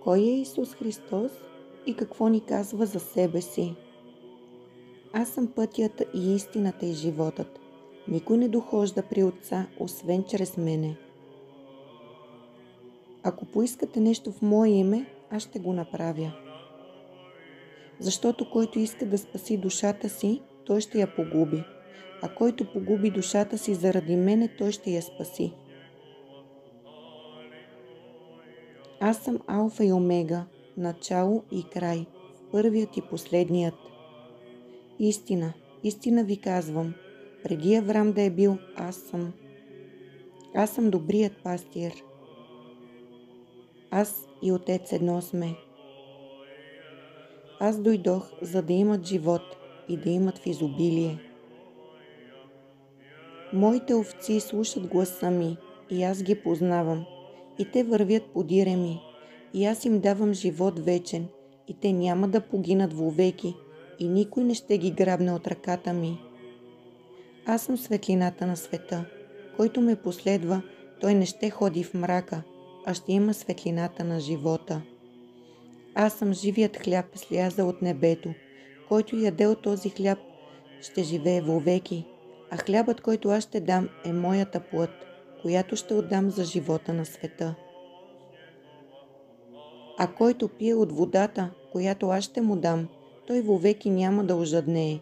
Кой е Исус Христос и какво ни казва за себе си? Аз съм пътят и истината и животът. Никой не дохожда при Отца, освен чрез мене. Ако поискате нещо в мое име, аз ще го направя. Защото който иска да спаси душата си, той ще я погуби. А който погуби душата си заради мене, той ще я спаси. Аз съм Алфа и Омега, начало и край, първият и последният. Истина, истина ви казвам, преди Аврам да е бил, аз съм. Аз съм добрият пастир. Аз и Отец едно сме. Аз дойдох, за да имат живот и да имат в изобилие. Моите овци слушат гласа ми и аз ги познавам, и те вървят подире ми, и аз им давам живот вечен, и те няма да погинат вовеки, и никой не ще ги грабне от ръката ми. Аз съм светлината на света. Който ме последва, той не ще ходи в мрака, а ще има светлината на живота. Аз съм живият хляб, слязал от небето. Който яде от този хляб, ще живее вовеки, а хлябът, който аз ще дам, е моята плът, която ще отдам за живота на света. А който пие от водата, която аз ще му дам, той вовеки няма да ожаднее,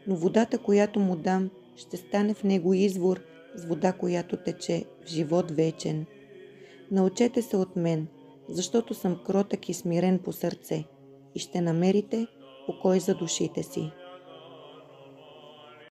но водата, която му дам, ще стане в него извор с вода, която тече в живот вечен. Научете се от мен, защото съм кротък и смирен по сърце, и ще намерите покой за душите си.